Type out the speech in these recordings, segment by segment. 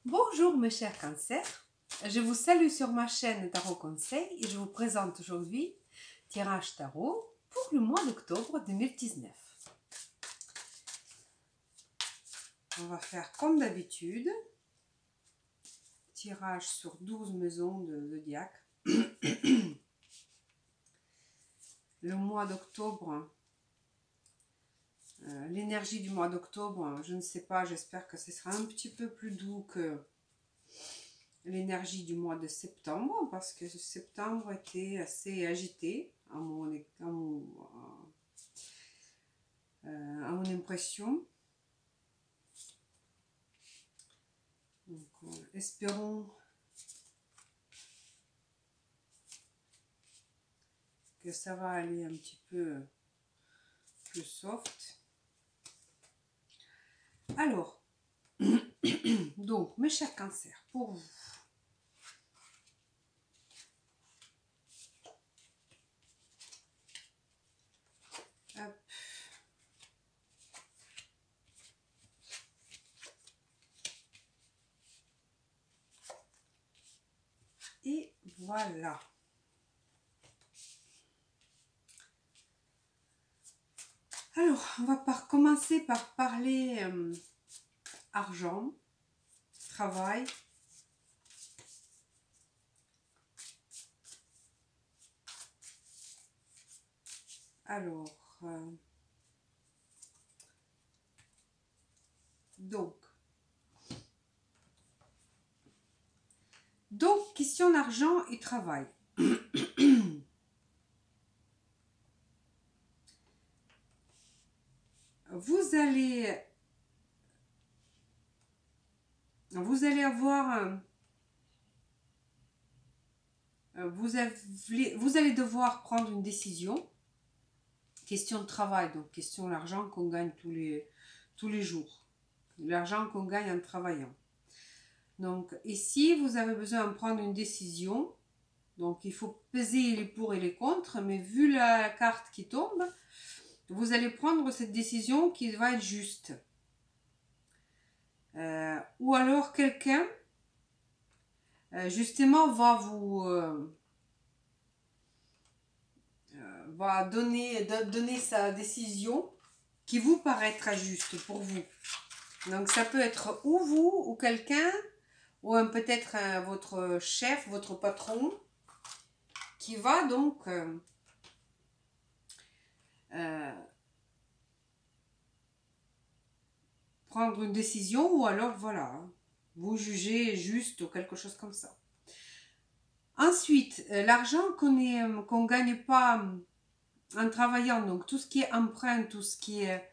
Bonjour mes chers cancers, je vous salue sur ma chaîne Tarot Conseil et je vous présente aujourd'hui tirage tarot pour le mois d'octobre 2019. On va faire comme d'habitude, tirage sur 12 maisons de zodiaque. Le mois d'octobre, l'énergie du mois d'octobre, je ne sais pas, j'espère que ce sera un petit peu plus doux que l'énergie du mois de septembre, parce que septembre était assez agité à mon impression. Donc, espérons que ça va aller un petit peu plus soft. Alors, donc, mes chers cancers, pour vous, hop. Et voilà. Alors, on va commencer par parler argent, travail. Alors, donc, question d'argent et travail. Vous allez avoir vous allez devoir prendre une décision. Question de travail, donc question d'argent qu'on gagne tous les jours. L'argent qu'on gagne en travaillant. Donc ici, vous avez besoin de prendre une décision. Donc il faut peser les pour et les contre, mais vu la carte qui tombe, vous allez prendre cette décision qui va être juste. Ou alors quelqu'un, justement, va donner sa décision qui vous paraîtra juste pour vous. Donc ça peut être ou vous, ou quelqu'un, ou peut-être votre chef, votre patron, qui va donc prendre une décision, ou alors voilà, vous jugez juste ou quelque chose comme ça. Ensuite, l'argent qu'on gagne pas en travaillant, donc tout ce qui est emprunt, tout ce qui est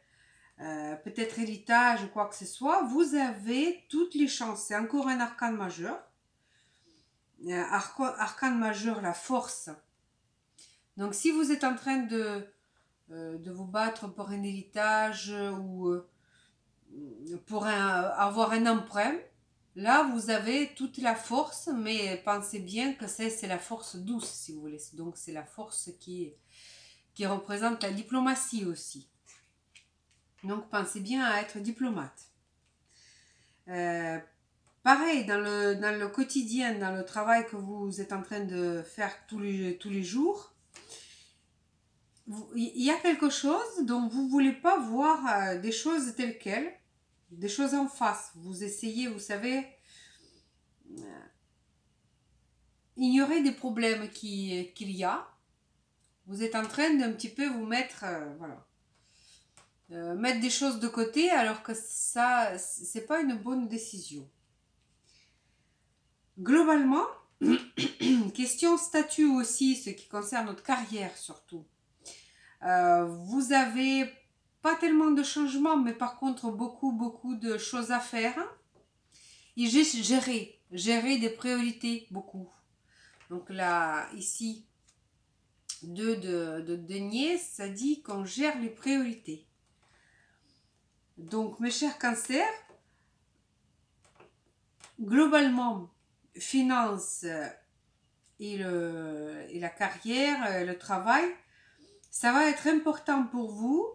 peut-être héritage ou quoi que ce soit, vous avez toutes les chances. C'est encore un arcane majeur. Arcane majeur, la force. Donc si vous êtes en train de vous battre pour un héritage ou pour avoir un emprunt, là vous avez toute la force, mais pensez bien que c'est la force douce, si vous voulez. Donc c'est la force qui représente la diplomatie aussi. Donc pensez bien à être diplomate. Pareil, dans le quotidien, dans le travail que vous êtes en train de faire tous les jours, il y a quelque chose dont vous ne voulez pas voir des choses telles quelles, des choses en face. Vous essayez, vous savez, ignorer des problèmes qu'il y a. Vous êtes en train d'un petit peu vous mettre, voilà, mettre des choses de côté, alors que ça, c'est pas une bonne décision. Globalement, question statut aussi, ce qui concerne notre carrière surtout. Vous avez pas tellement de changements, mais par contre beaucoup de choses à faire. Et gérer des priorités, beaucoup. Donc là, ici, 2 de denier, ça dit qu'on gère les priorités. Donc, mes chers cancers, globalement, finances et la carrière, le travail, ça va être important pour vous.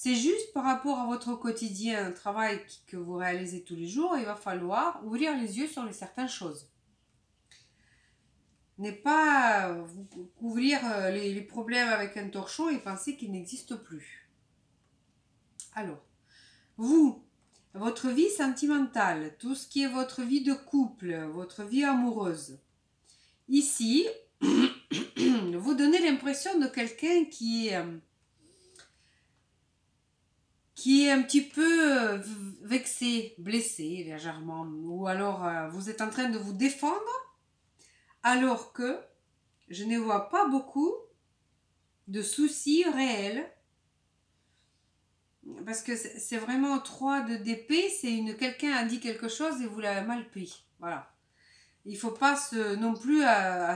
C'est juste par rapport à votre quotidien, un travail que vous réalisez tous les jours, il va falloir ouvrir les yeux sur certaines choses. N'est pas couvrir les problèmes avec un torchon et penser qu'ils n'existent plus. Alors, vous, votre vie sentimentale, tout ce qui est votre vie de couple, votre vie amoureuse, ici, vous donnez l'impression de quelqu'un qui est un petit peu vexé, blessé légèrement, ou alors vous êtes en train de vous défendre, alors que je ne vois pas beaucoup de soucis réels, parce que c'est vraiment 3 d'épée, c'est quelqu'un a dit quelque chose et vous l'avez mal pris, voilà. Il ne faut pas non plus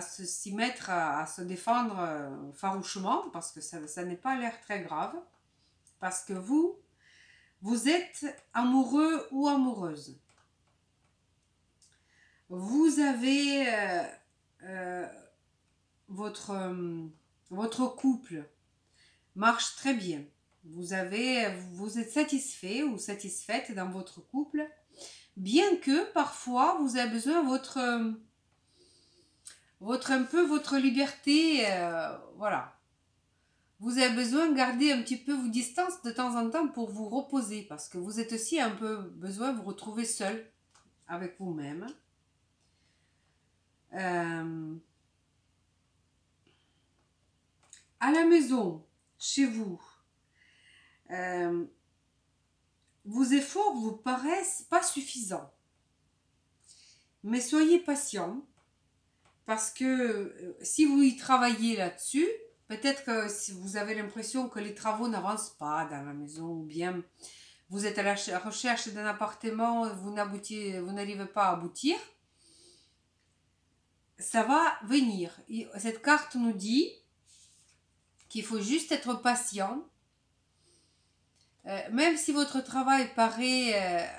s'y mettre à se défendre farouchement, parce que ça n'est pas l'air très grave, parce que vous êtes amoureux ou amoureuse. Vous avez votre couple marche très bien. Vous êtes satisfait ou satisfaite dans votre couple, bien que parfois vous avez besoin de votre liberté, voilà. Vous avez besoin de garder un petit peu vos distances de temps en temps pour vous reposer, parce que vous êtes aussi un peu besoin de vous retrouver seul avec vous-même. À la maison, chez vous, vos efforts vous paraissent pas suffisants. Mais soyez patient, parce que si vous y travaillez là-dessus, peut-être que si vous avez l'impression que les travaux n'avancent pas dans la maison, ou bien vous êtes à la recherche d'un appartement, vous n'arrivez pas à aboutir, ça va venir. Et cette carte nous dit qu'il faut juste être patient. Même si votre travail paraît,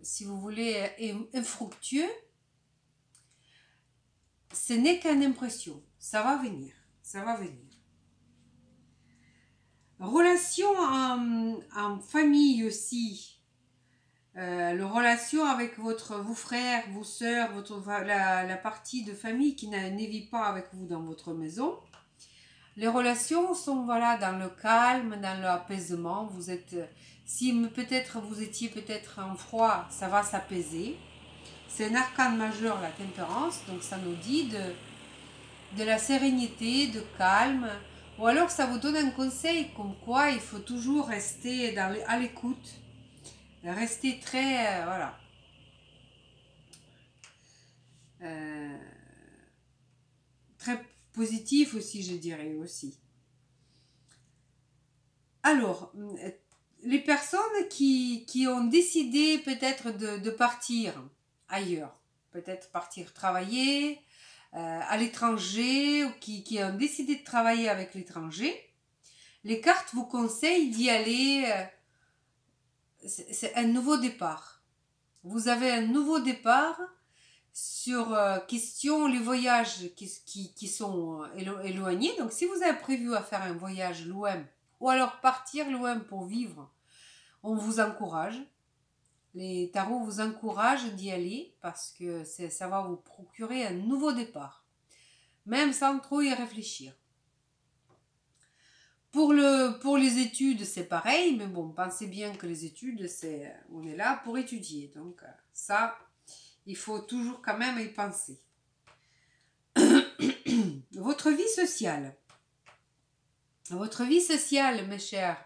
si vous voulez, infructueux, ce n'est qu'une impression. Ça va venir. Ça va venir. Relation en famille aussi. La relation avec vos frères, vos soeurs, la partie de famille qui ne vit pas avec vous dans votre maison. Les relations sont dans le calme, dans l'apaisement. Si peut-être vous étiez en froid, ça va s'apaiser. C'est un arcane majeur, la tempérance, donc ça nous dit de la sérénité, de calme. Ou alors ça vous donne un conseil comme quoi il faut toujours rester à l'écoute. Rester très, très positif aussi, je dirais aussi. Alors, les personnes qui ont décidé peut-être de partir ailleurs, peut-être partir travailler à l'étranger, ou qui ont décidé de travailler avec l'étranger, les cartes vous conseillent d'y aller, c'est un nouveau départ. Vous avez un nouveau départ sur question les voyages qui sont éloignés. Donc si vous avez prévu à faire un voyage loin, ou alors partir loin pour vivre, on vous encourage. Les tarots vous encouragent d'y aller parce que ça va vous procurer un nouveau départ, même sans trop y réfléchir. Pour les études, c'est pareil, mais bon, pensez bien que les études, on est là pour étudier. Donc ça, il faut toujours quand même y penser. Votre vie sociale. Votre vie sociale, mes chers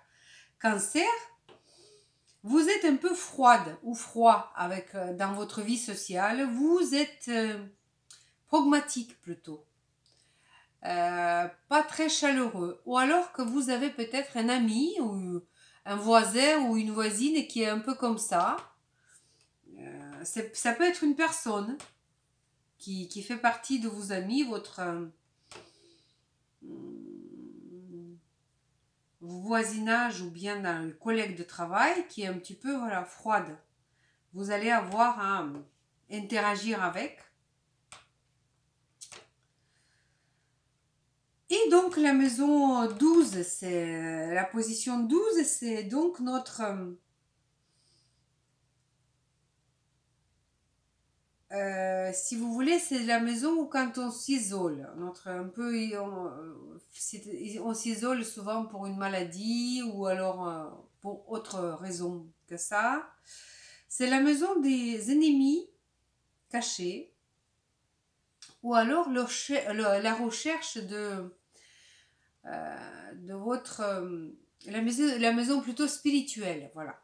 cancers, vous êtes un peu froide ou froid dans votre vie sociale. Vous êtes pragmatique plutôt. Pas très chaleureux. Ou alors que vous avez peut-être un ami ou un voisin ou une voisine qui est un peu comme ça. Ça peut être une personne qui fait partie de vos amis, votre voisinage ou bien dans le collègue de travail qui est un petit peu froide. Vous allez avoir à interagir avec. Et donc la maison 12, c'est la position 12, c'est donc notre... si vous voulez, c'est la maison où quand on s'isole, notre un peu, on s'isole souvent pour une maladie ou alors pour autre raison que ça. C'est la maison des ennemis cachés ou alors la recherche de votre la maison plutôt spirituelle, voilà.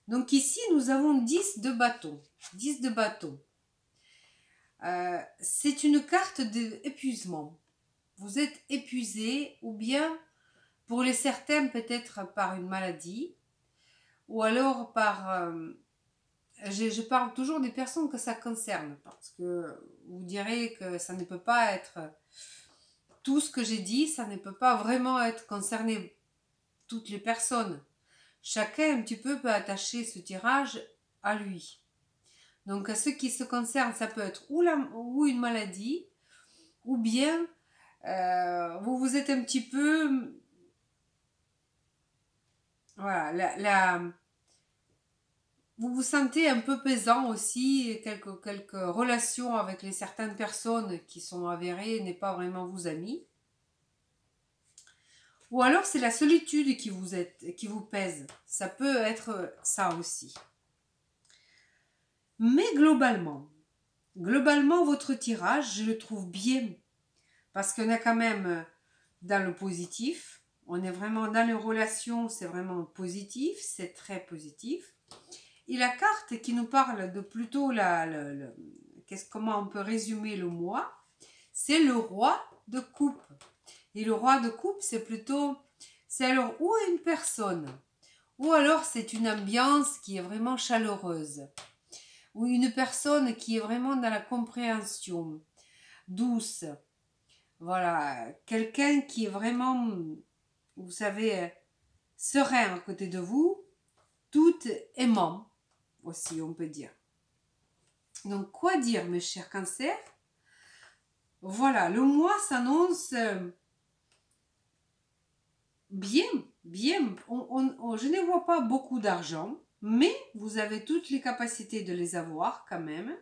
Donc ici, nous avons 10 de bâton. 10 de bâton. C'est une carte d'épuisement. Vous êtes épuisé ou bien, pour les certains, peut-être par une maladie ou alors par... je parle toujours des personnes que ça concerne parce que vous direz que ça ne peut pas être... Tout ce que j'ai dit, ça ne peut pas vraiment être concerné toutes les personnes. Chacun un petit peu peut attacher ce tirage à lui. Donc à ce qui se concerne, ça peut être ou une maladie, ou bien vous êtes un petit peu... Voilà, vous vous sentez un peu pesant aussi, quelques relations avec certaines personnes qui sont avérées n'est pas vraiment vos amis. Ou alors c'est la solitude qui vous pèse. Ça peut être ça aussi. Mais globalement, votre tirage, je le trouve bien. Parce qu'on est quand même dans le positif. On est vraiment dans les relations, c'est vraiment positif, c'est très positif. Et la carte qui nous parle de plutôt comment on peut résumer le mois, c'est le roi de coupe. Et le roi de coupe, c'est alors ou une personne, ou alors c'est une ambiance qui est vraiment chaleureuse, ou une personne qui est vraiment dans la compréhension, douce. Voilà, quelqu'un qui est vraiment, vous savez, serein à côté de vous, tout aimant aussi, on peut dire. Donc, quoi dire, mes chers cancers? Voilà, le mois s'annonce bien. Je ne vois pas beaucoup d'argent, mais vous avez toutes les capacités de les avoir quand même.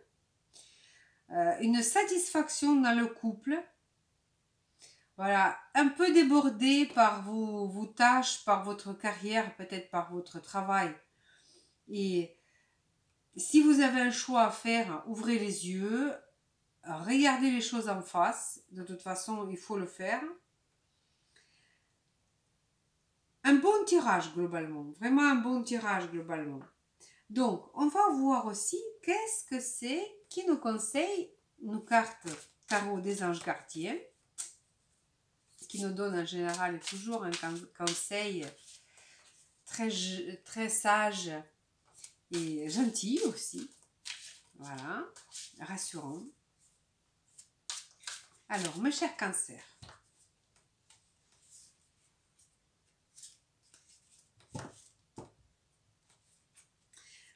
Une satisfaction dans le couple. Voilà, un peu débordé par vos tâches, par votre carrière, peut-être par votre travail. Et si vous avez un choix à faire, ouvrez les yeux, regardez les choses en face. De toute façon, il faut le faire. Un bon tirage globalement, vraiment un bon tirage globalement. Donc, on va voir aussi qu'est-ce que c'est qui nous conseille nos cartes tarot des anges gardiens, qui nous donne en général toujours un conseil très sage et gentil aussi. Voilà, rassurant. Alors, mes chers cancers,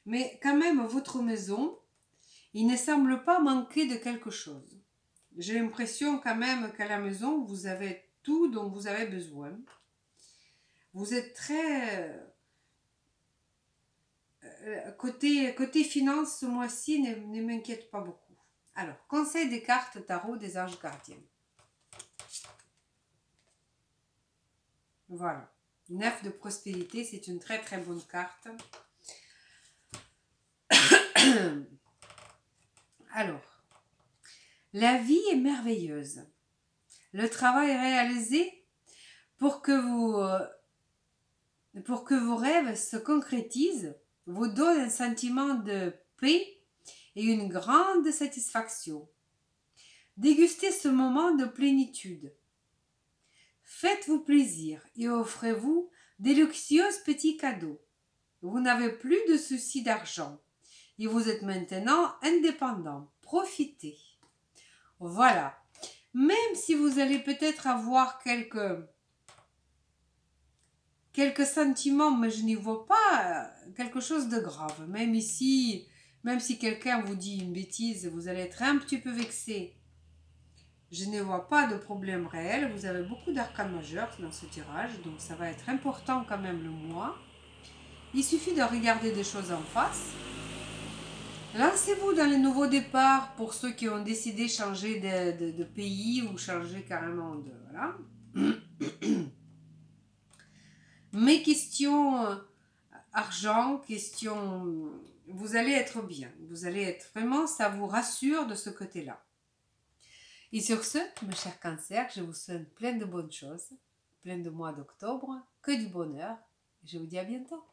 mais quand même, votre maison, il ne semble pas manquer de quelque chose. J'ai l'impression quand même qu'à la maison, vous avez tout dont vous avez besoin. Vous êtes très... côté finance, ce mois-ci, ne m'inquiète pas beaucoup. Alors, conseil des cartes tarot des anges gardiens. Voilà. 9 de prospérité, c'est une très très bonne carte. Alors, la vie est merveilleuse. Le travail réalisé pour que vos rêves se concrétisent vous donne un sentiment de paix et une grande satisfaction. Dégustez ce moment de plénitude. Faites-vous plaisir et offrez-vous des luxueux petits cadeaux. Vous n'avez plus de soucis d'argent et vous êtes maintenant indépendant. Profitez. Voilà. Même si vous allez peut-être avoir quelques sentiments, mais je n'y vois pas quelque chose de grave. Même ici, même si quelqu'un vous dit une bêtise, vous allez être un petit peu vexé. Je ne vois pas de problème réel. Vous avez beaucoup d'arcanes majeures dans ce tirage, donc ça va être important quand même le mois. Il suffit de regarder des choses en face. Lancez-vous dans les nouveaux départs pour ceux qui ont décidé de changer de pays ou changer carrément de... Voilà. Mais question argent, question... Vous allez être bien. Vous allez être vraiment... Ça vous rassure de ce côté-là. Et sur ce, mes chers cancers, je vous souhaite plein de bonnes choses, plein de mois d'octobre, que du bonheur. Je vous dis à bientôt.